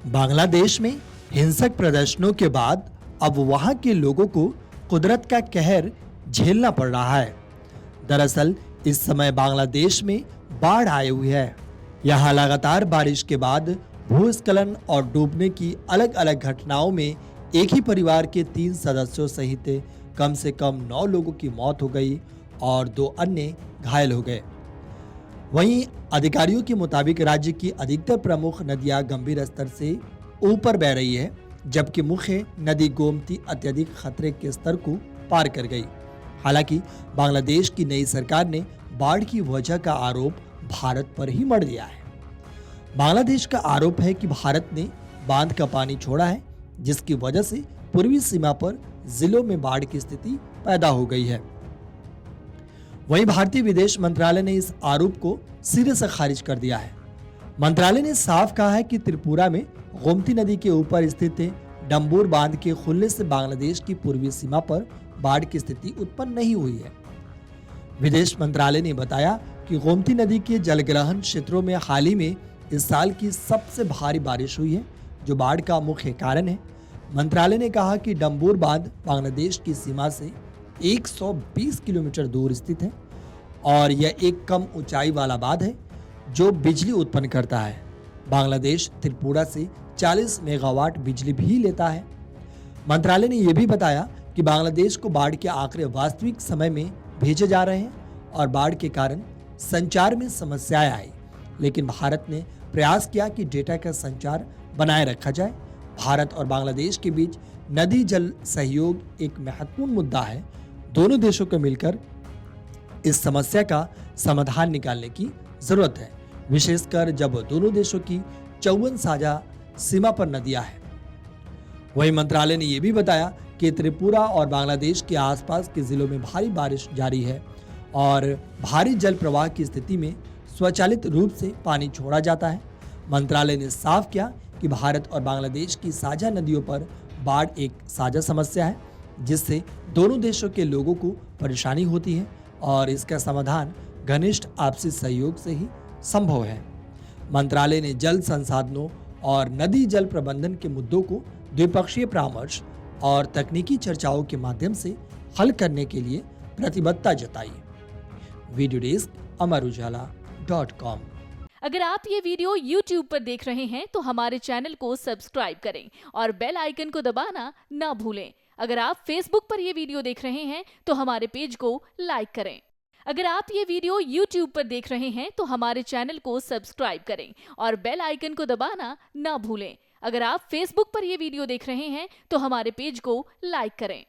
बांग्लादेश में हिंसक प्रदर्शनों के बाद अब वहां के लोगों को कुदरत का कहर झेलना पड़ रहा है। दरअसल इस समय बांग्लादेश में बाढ़ आई हुई है। यहाँ लगातार बारिश के बाद भूस्खलन और डूबने की अलग अलग घटनाओं में एक ही परिवार के 3 सदस्यों सहित कम से कम 9 लोगों की मौत हो गई और 2 अन्य घायल हो गए। वहीं अधिकारियों के मुताबिक राज्य की अधिकतर प्रमुख नदियां गंभीर स्तर से ऊपर बह रही है, जबकि मुख्य नदी गोमती अत्यधिक खतरे के स्तर को पार कर गई। हालांकि बांग्लादेश की नई सरकार ने बाढ़ की वजह का आरोप भारत पर ही मढ़ दिया है। बांग्लादेश का आरोप है कि भारत ने बांध का पानी छोड़ा है, जिसकी वजह से पूर्वी सीमा पर जिलों में बाढ़ की स्थिति पैदा हो गई है। वहीं भारतीय विदेश मंत्रालय ने इस आरोप को सिरे से खारिज कर दिया है। मंत्रालय ने साफ कहा है कि त्रिपुरा में गोमती नदी के ऊपर स्थित डंबूर बांध के खुलने से बांग्लादेश की पूर्वी सीमा पर बाढ़ की स्थिति उत्पन्न नहीं हुई है। विदेश मंत्रालय ने बताया कि गोमती नदी के जलग्रहण क्षेत्रों में हाल ही में इस साल की सबसे भारी बारिश हुई है, जो बाढ़ का मुख्य कारण है। मंत्रालय ने कहा कि डंबूर बांध बांग्लादेश की सीमा से 120 किलोमीटर दूर स्थित है और यह एक कम ऊंचाई वाला बांध है जो बिजली उत्पन्न करता है। बांग्लादेश त्रिपुरा से 40 मेगावाट बिजली भी लेता है। मंत्रालय ने यह भी बताया कि बांग्लादेश को बाढ़ के आंकड़े वास्तविक समय में भेजे जा रहे हैं और बाढ़ के कारण संचार में समस्याएं आई, लेकिन भारत ने प्रयास किया कि डेटा का संचार बनाए रखा जाए। भारत और बांग्लादेश के बीच नदी जल सहयोग एक महत्वपूर्ण मुद्दा है। दोनों देशों को मिलकर इस समस्या का समाधान निकालने की जरूरत है, विशेषकर जब दोनों देशों की 54 साझा सीमा पर नदियां हैं। वहीं मंत्रालय ने यह भी बताया कि त्रिपुरा और बांग्लादेश के आसपास के जिलों में भारी बारिश जारी है और भारी जल प्रवाह की स्थिति में स्वचालित रूप से पानी छोड़ा जाता है। मंत्रालय ने साफ किया कि भारत और बांग्लादेश की साझा नदियों पर बाढ़ एक साझा समस्या है, जिससे दोनों देशों के लोगों को परेशानी होती है और इसका समाधान घनिष्ठ आपसी सहयोग से ही संभव है। मंत्रालय ने जल संसाधनों और नदी जल प्रबंधन के मुद्दों को द्विपक्षीय परामर्श और तकनीकी चर्चाओं के माध्यम से हल करने के लिए प्रतिबद्धता जताई। Video desk amarujala.com। अगर आप ये वीडियो YouTube पर देख रहे हैं तो हमारे चैनल को सब्सक्राइब करें और बेल आइकन को दबाना ना भूलें। अगर आप Facebook पर ये वीडियो देख रहे हैं तो हमारे पेज को लाइक करें। अगर आप ये वीडियो YouTube पर देख रहे हैं तो हमारे चैनल को सब्सक्राइब करें और बेल आइकन को दबाना ना भूलें। अगर आप Facebook पर ये वीडियो देख रहे हैं तो हमारे पेज को लाइक करें।